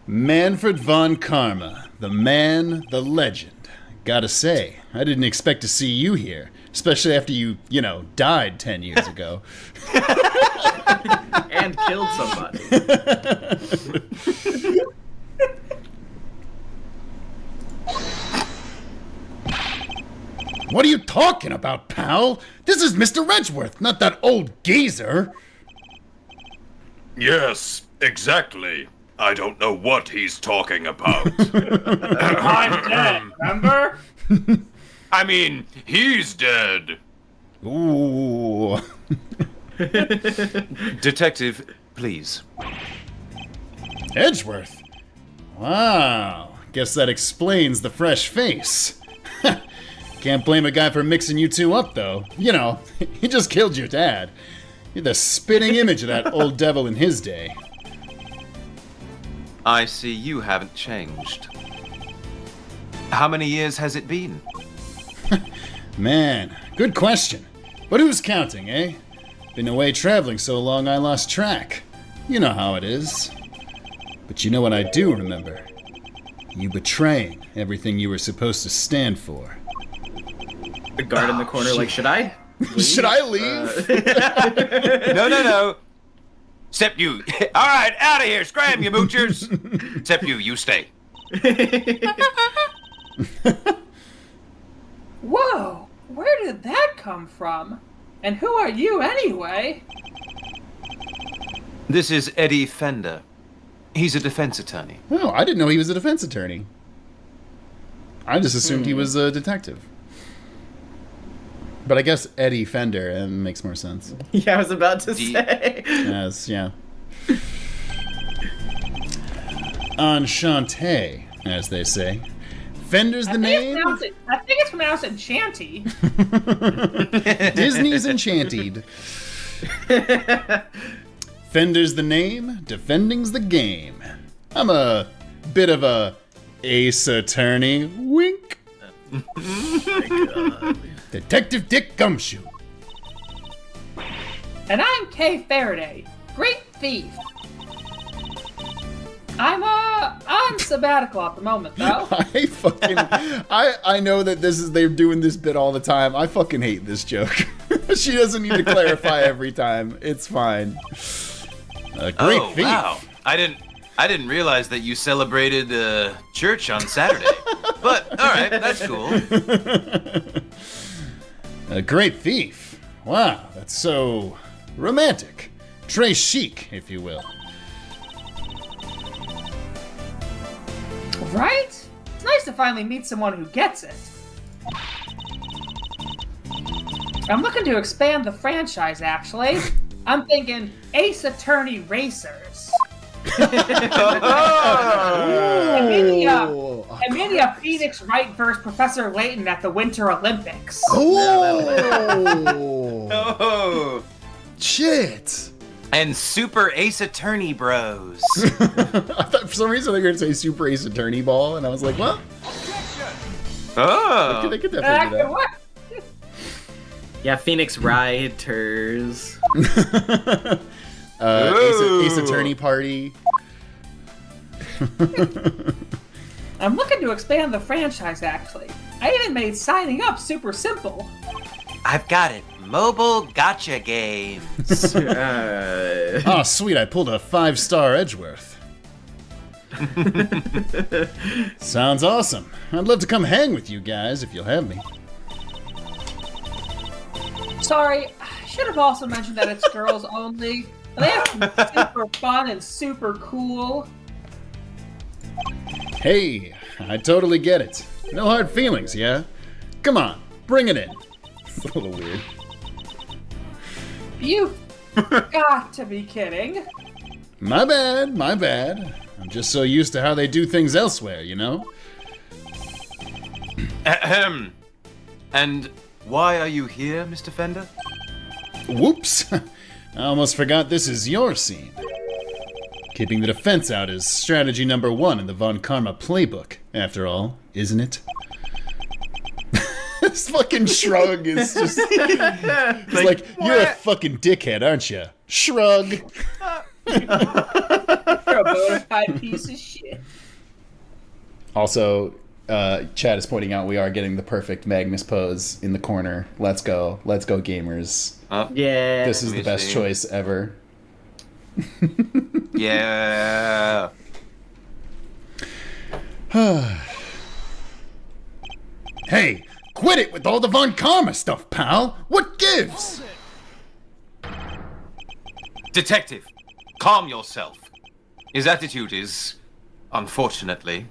Manfred von Karma, the man, the legend, Gotta say, I didn't expect to see you here, especially after you died 10 years ago. And killed somebody. What are you talking about, pal? This is Mr. Edgeworth, not that old geezer. Yes, exactly. I don't know what he's talking about. I'm dead, remember? I mean, he's dead. Ooh. Detective, please. Edgeworth? Wow. Guess that explains the fresh face. Can't blame a guy for mixing you two up, though. You know, he just killed your dad. You're the spitting image of that old devil in his day. I see you haven't changed. How many years has it been? Man, good question. But who's counting, eh? Been away traveling so long I lost track. You know how it is. But you know what I do remember? You betraying everything you were supposed to stand for. The guard in the corner, like, should I leave? Should I leave? No. Except you. All right, out of here. Scram, you moochers. Except you stay. Whoa, where did that come from? And who are you anyway? This is Eddie Fender. He's a defense attorney. Oh, I didn't know he was a defense attorney. I just assumed he was a detective. But I guess Eddie Fender makes more sense. Yeah, I was about to say. Yes, yeah. Enchanté, as they say. Fender's the name. I think it's pronounced enchanty. Disney's Enchanted. Fender's the name, defending's the game. I'm a bit of a ace attorney. Wink. Oh my God. Detective Dick Gumshoe. And I'm Kay Faraday, great thief. I'm on sabbatical at the moment, though. I know that they're doing this bit all the time. I fucking hate this joke. She doesn't need to clarify every time. It's fine. A great thief. Wow. I didn't realize that you celebrated church on Saturday. But all right, that's cool. A great thief. Wow, that's so romantic. Très chic, if you will. Right? It's nice to finally meet someone who gets it. I'm looking to expand the franchise, actually. I'm thinking Ace Attorney Racers. And maybe a Phoenix Wright versus Professor Layton at the Winter Olympics. Oh, Shit. And Super Ace Attorney Bros. I thought for some reason they were going to say Super Ace Attorney Ball, and I was like, well, oh. they could definitely do that. What? Yeah, Phoenix Rioters. Ace Attorney Party. I'm looking to expand the franchise, actually. I even made signing up super simple. I've got it. Mobile gotcha games. Oh, sweet, I pulled a 5-star Edgeworth. Sounds awesome. I'd love to come hang with you guys if you'll have me. Sorry, I should have also mentioned that it's girls only. They have to be super fun and super cool. Hey, I totally get it. No hard feelings, yeah? Come on, bring it in. It's a little weird. You've got to be kidding. My bad. I'm just so used to how they do things elsewhere, you know? Ahem. And why are you here, Mr. Fender? Whoops. I almost forgot this is your scene. Keeping the defense out is strategy number 1 in the Von Karma playbook, after all, isn't it? This fucking shrug is just... It's like, you're a fucking dickhead, aren't you? Shrug. You're a bona fide piece of shit. Also, Chad is pointing out we are getting the perfect Magnus pose in the corner. Let's go, gamers. Yeah. This is the best choice ever. Yeah. Hey, quit it with all the Von Karma stuff, pal. What gives? Detective, calm yourself. His attitude is, unfortunately,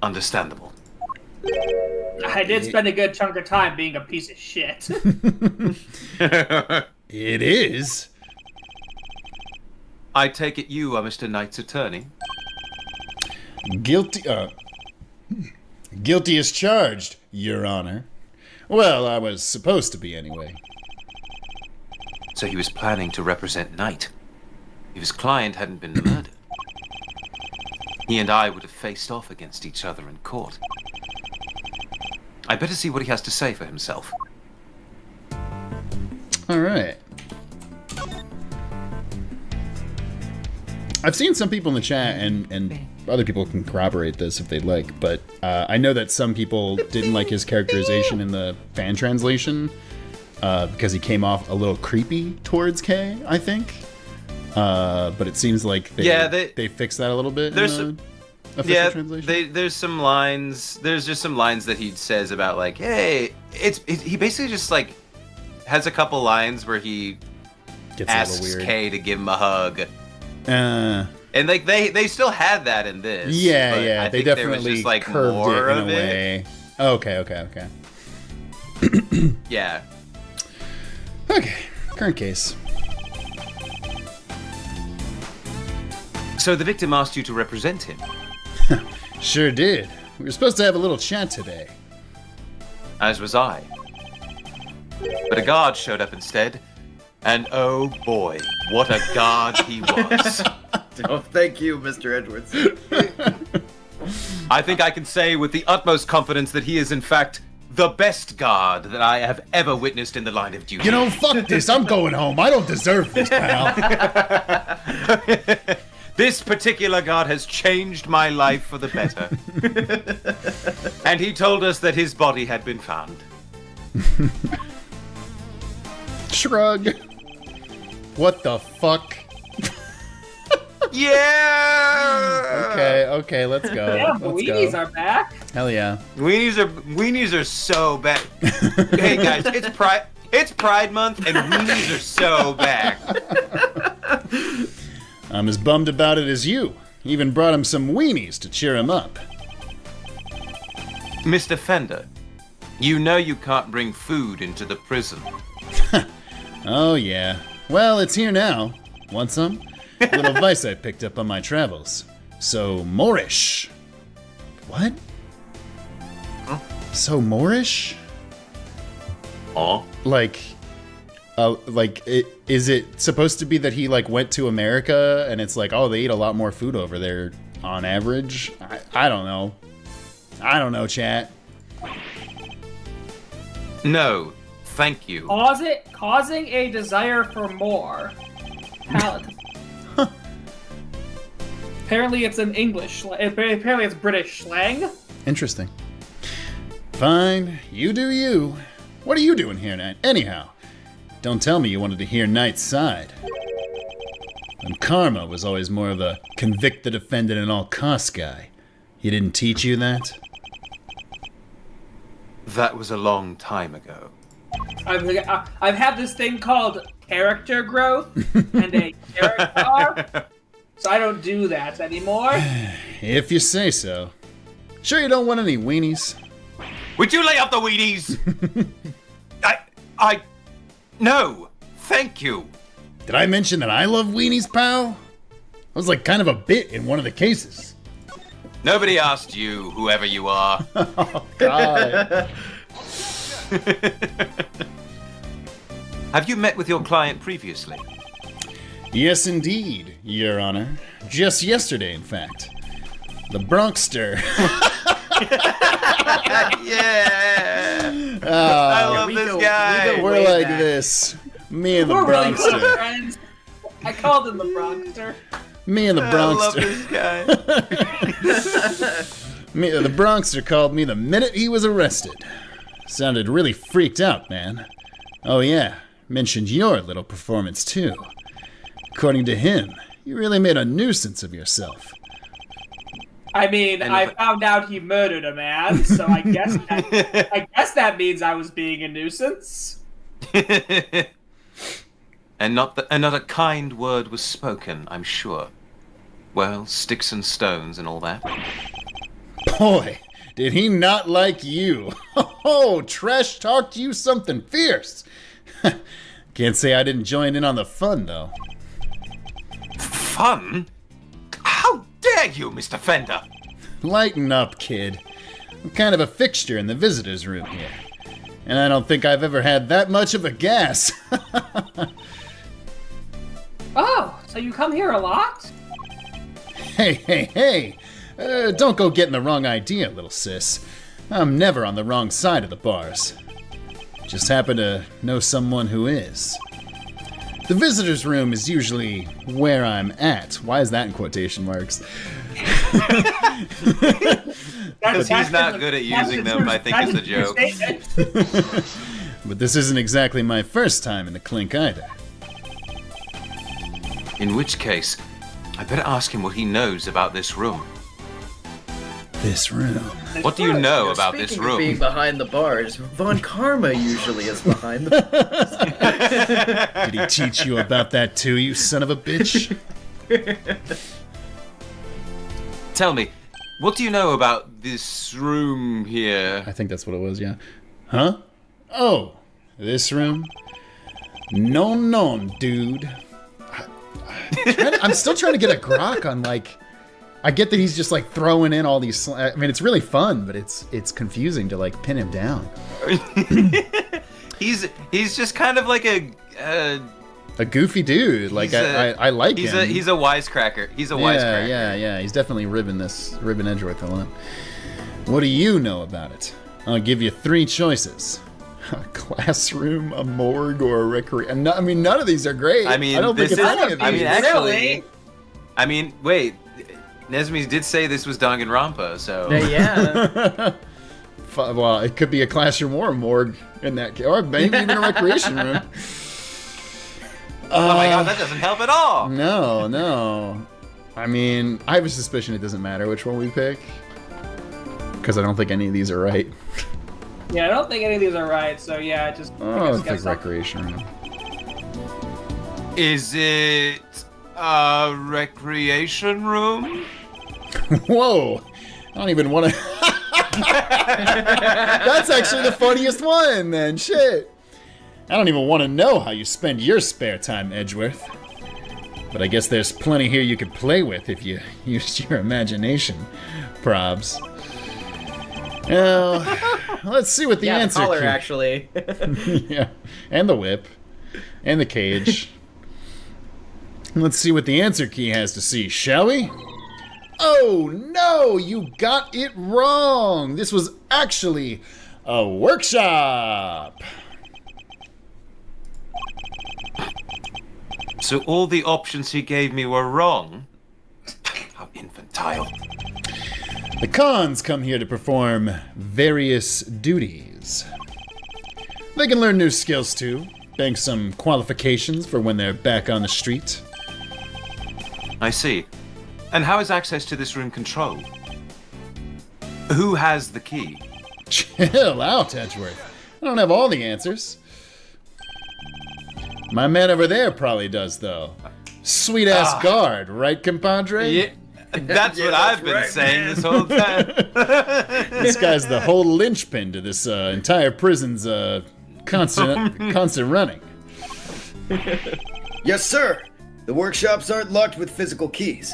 understandable. I did spend a good chunk of time being a piece of shit. It is. I take it you are Mr. Knight's attorney? Guilty as charged, Your Honor. Well, I was supposed to be anyway. So he was planning to represent Knight. If his client hadn't been murdered, he and I would have faced off against each other in court. I better see what he has to say for himself. All right. I've seen some people in the chat, and other people can corroborate this if they'd like, but I know that some people didn't like his characterization in the fan translation because he came off a little creepy towards Kay, I think. But it seems like they fixed that a little bit in the official translation. There's some lines. There's just some lines that he says about like, hey, he basically just like has a couple lines where he Gets asks Kay to give him a hug. And like they still had that in this. Yeah, I they think definitely there was just, like, curved more it in of a way. Okay. Yeah. Okay, current case. So the victim asked you to represent him. Sure did. We were supposed to have a little chat today. As was I. But a guard showed up instead. And oh boy, what a guard he was. Oh, thank you, Mr. Edgeworth. I think I can say with the utmost confidence that he is in fact the best guard that I have ever witnessed in the line of duty. You know, fuck this. I'm going home. I don't deserve this, pal. This particular guard has changed my life for the better. And he told us that his body had been found. Shrug. What the fuck? Yeah. Okay, let's go. Yeah, Let's weenies go. are back. Hell yeah. Weenies are so back. Hey guys, it's Pride Month and weenies are so back. I'm as bummed about it as you. Even brought him some weenies to cheer him up. Mr. Fender, you know you can't bring food into the prison. Oh yeah. Well, it's here now. Want some? A little vice I picked up on my travels. So Moorish. What? Huh? So Moorish? Oh. Is it supposed to be that he like went to America and it's like, oh, they eat a lot more food over there on average? I don't know. I don't know, chat. No, thank you. Causing a desire for more. Paladin. Apparently it's an English. Apparently it's British slang. Interesting. Fine, you do you. What are you doing here, Knight? Anyhow, don't tell me you wanted to hear Knight's side. And Karma was always more of a convict the defendant at all costs guy. He didn't teach you that? That was a long time ago. I've had this thing called character growth and a character arc, so I don't do that anymore. If you say so. Sure you don't want any weenies? Would you lay off the weenies? No, thank you. Did I mention that I love weenies, pal? That was like kind of a bit in one of the cases. Nobody asked you, whoever you are. Oh, God. Have you met with your client previously? Yes, indeed, Your Honor. Just yesterday, in fact. The Bronxster. Yeah. I love this guy. We're like this. Me and the We're really good Bronxster. friends. I called him the Bronxster. Me and the I love Bronxster. this guy. The Bronxer called me the minute he was arrested. Sounded really freaked out, man. Oh yeah, mentioned your little performance too. According to him, you really made a nuisance of yourself. I mean, I found out he murdered a man, so I guess that means I was being a nuisance. And not a kind word was spoken, I'm sure. Well, sticks and stones and all that. Boy, did he not like you. Oh, trash talked you something fierce. Can't say I didn't join in on the fun, though. Fun? How dare you, Mr. Fender? Lighten up, kid. I'm kind of a fixture in the visitors' room here. And I don't think I've ever had that much of a gas. Oh, so you come here a lot? Hey. Don't go getting the wrong idea, little sis. I'm never on the wrong side of the bars. Just happen to know someone who is. The visitors' room is usually where I'm at. Why is that in quotation marks? Because he's not good at using them, I think is the joke. But this isn't exactly my first time in the clink either. In which case, I better ask him what he knows about this room. This room. What do you know about this Speaking of room? being behind the bars, Von Karma usually is behind the bars. Did he teach you about that too, you son of a bitch? Tell me, what do you know about this room here? I think that's what it was, yeah. Huh? Oh, this room? No, dude. I'm still trying to get a grok on, like... I get that he's just, like, throwing in all these... I mean, it's really fun, but it's confusing to, like, pin him down. He's just kind of like a goofy dude. Like, I like him. He's a wisecracker. He's a wisecracker. Yeah. He's definitely ribbing Edgeworth a lot. What do you know about it? I'll give you 3 choices. A classroom, a morgue, or a recreation. I mean, none of these are great. I mean, I don't think it's any of these. I mean, actually... I mean, wait... Nezumi did say this was Danganronpa, so... Yeah. Well, it could be a classroom or a morgue in that case. Or maybe even a recreation room. Oh my god, that doesn't help at all! No. I mean, I have a suspicion it doesn't matter which one we pick. Because I don't think any of these are right. Yeah, I don't think any of these are right, so yeah, just... Oh, it's like recreation room. Is it... a recreation room? Whoa! I don't even want to... That's actually the funniest one, then. Shit. I don't even want to know how you spend your spare time, Edgeworth. But I guess there's plenty here you could play with if you used your imagination, probs. Now, let's see what the answer... Yeah, the collar, actually. Yeah, and the whip. And the cage. Let's see what the answer key has to see, shall we? Oh no, you got it wrong. This was actually a workshop. So all the options he gave me were wrong? How infantile. The cons come here to perform various duties. They can learn new skills too, bank some qualifications for when they're back on the street. I see. And how is access to this room controlled? Who has the key? Chill out, Edgeworth. I don't have all the answers. My man over there probably does, though. Sweet-ass guard, right, compadre? Yeah, that's what I've been saying this whole time. This guy's the whole linchpin to this entire prison's constant running. Yes, sir. The workshops aren't locked with physical keys.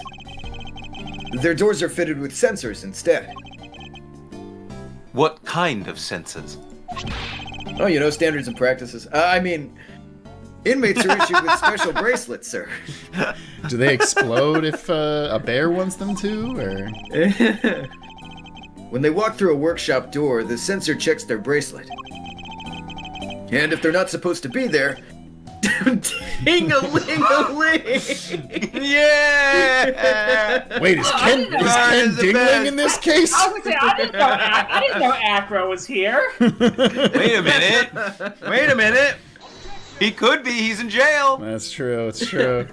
Their doors are fitted with sensors instead. What kind of sensors? Oh, you know, standards and practices. I mean, inmates are issued with special bracelets, sir. Do they explode if a bear wants them to, or? When they walk through a workshop door, the sensor checks their bracelet. And if they're not supposed to be there, Ding-a-ling-a-ling! Yeah! Wait, is Ken Dingling in this case? I was gonna say, I didn't know Acro was here. Wait a minute. He could be. He's in jail. That's true. It's true.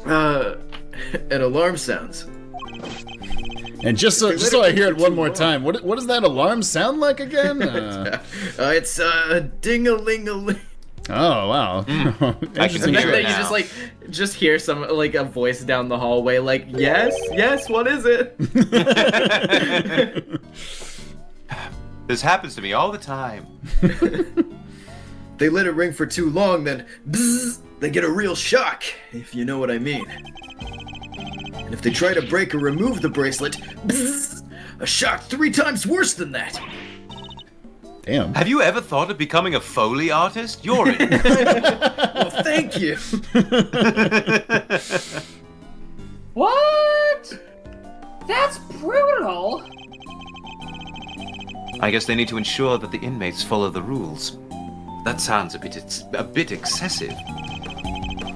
An alarm sounds. And just so I hear it one more time, what does that alarm sound like again? It's ding-a-ling-a-ling. Oh wow! Interesting hear it choice. now. Just hear some a voice down the hallway like, yes, what is it? This happens to me all the time. They let it ring for too long, then bzzz, they get a real shock, if you know what I mean. And if they try to break or remove the bracelet, bzzz, a shock 3 times worse than that. Damn. Have you ever thought of becoming a Foley artist? You're in. Well, thank you. What? That's brutal. I guess they need to ensure that the inmates follow the rules. That sounds a bit excessive.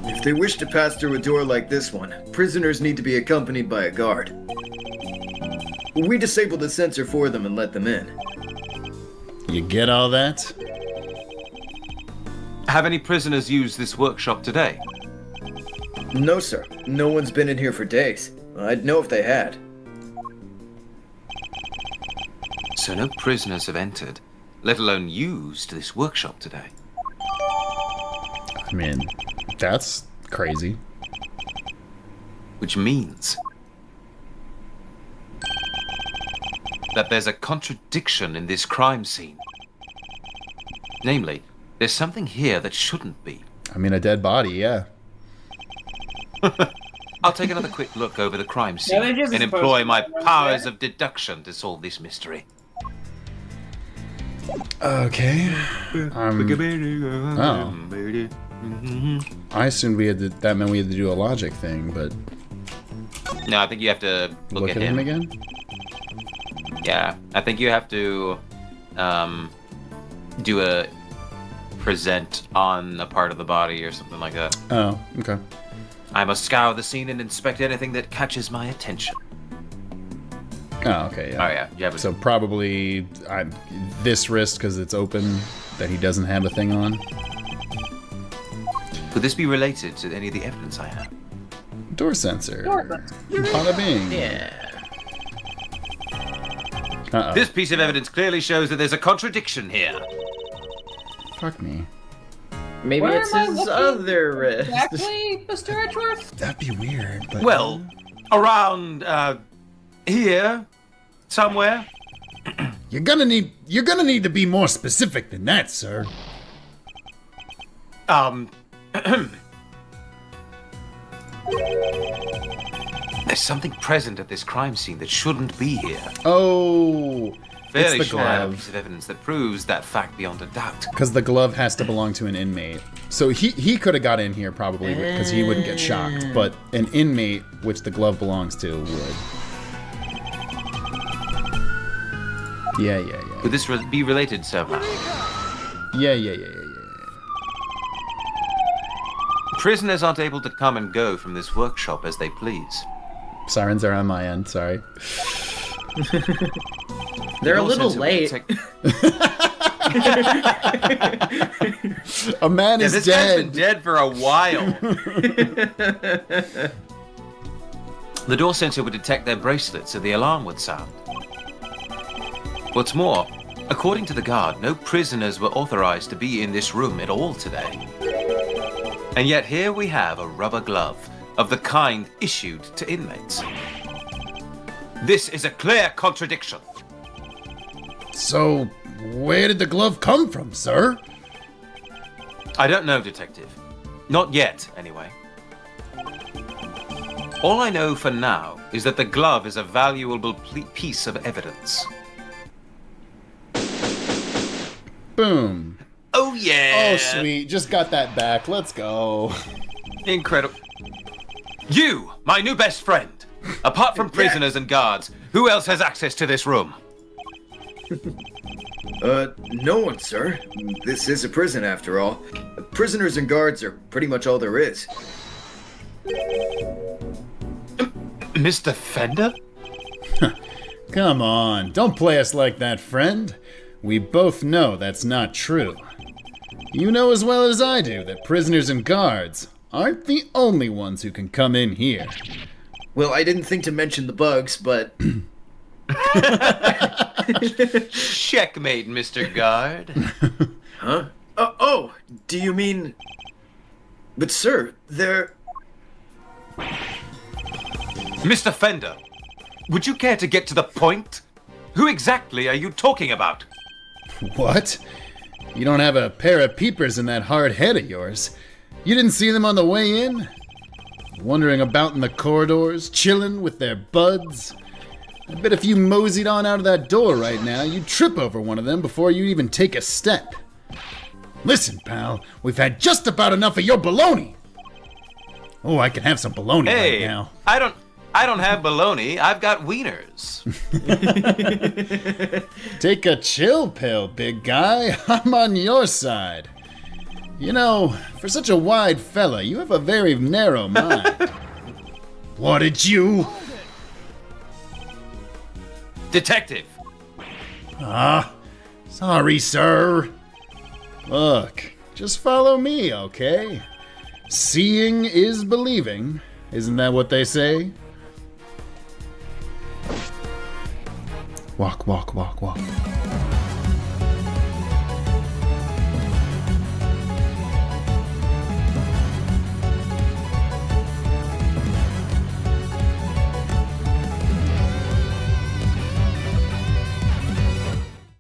If they wish to pass through a door like this one, prisoners need to be accompanied by a guard. We disable the sensor for them and let them in. You get all that? Have any prisoners used this workshop today? No, sir. No one's been in here for days. I'd know if they had. So no prisoners have entered, let alone used this workshop today. I mean, that's crazy. Which means that there's a contradiction in this crime scene. Namely, there's something here that shouldn't be. I mean, a dead body, yeah. I'll take another quick look over the crime scene they're just and supposed employ to my be right powers there. of deduction to solve this mystery. Okay. Oh. I assumed that meant we had to do a logic thing, but No, I think you have to look at him again? Yeah, I think you have to do a present on a part of the body or something like that. Oh, okay. I must scour the scene and inspect anything that catches my attention. Oh, okay, yeah. Oh yeah, you have So probably this wrist, because it's open, that he doesn't have a thing on. Could this be related to any of the evidence I have? Door sensor. Door sensor. Bada bing. Yeah. Uh-oh. This piece of evidence clearly shows that there's a contradiction here. Fuck me. Maybe Where it's am I his looking other wrist. Exactly, Mr. Edgeworth. That'd be weird, but... Well, around here, somewhere. You're gonna need to be more specific than that, sir. There's something present at this crime scene that shouldn't be here. Oh, Fairly it's the sure I have a glove. piece of evidence that proves that fact beyond a doubt. Because the glove has to belong to an inmate. So he could have got in here probably because he wouldn't get shocked. But an inmate, which the glove belongs to, would. Yeah. Could this be related somehow? Yeah. Prisoners aren't able to come and go from this workshop as they please. Sirens are on my end, sorry. They're a Door little sensor will late. detect- A man Yeah, is this guy's been dead. dead for a while. The door sensor would detect their bracelets and the alarm would sound. What's more, according to the guard, no prisoners were authorized to be in this room at all today. And yet here we have a rubber glove of the kind issued to inmates. This is a clear contradiction. So, where did the glove come from, sir? I don't know, Detective. Not yet, anyway. All I know for now is that the glove is a valuable piece of evidence. Boom. Oh, yeah! Oh, sweet. Just got that back. Let's go. Incredible. You, my new best friend. Apart from prisoners and guards, who else has access to this room? No one, sir. This is a prison after all. Prisoners and guards are pretty much all there is. Mr. Fender? Come on, don't play us like that, friend. We both know that's not true. You know as well as I do that prisoners and guards aren't the only ones who can come in here. Well, I didn't think to mention the bugs, but... Checkmate, Mr. Guard. Huh? Oh, do you mean... But sir, they're... Mr. Fender, would you care to get to the point? Who exactly are you talking about? What? You don't have a pair of peepers in that hard head of yours. You didn't see them on the way in? Wandering about in the corridors, chilling with their buds? I bet if you moseyed on out of that door right now, you'd trip over one of them before you even take a step. Listen, pal, we've had just about enough of your baloney. Oh, I can have some baloney right now. I don't have baloney. I've got wieners. Take a chill pill, big guy. I'm on your side. You know, for such a wide fella, you have a very narrow mind. What did you? Detective. Sorry, sir. Look, just follow me, okay? Seeing is believing. Isn't that what they say? Walk, walk, walk, walk.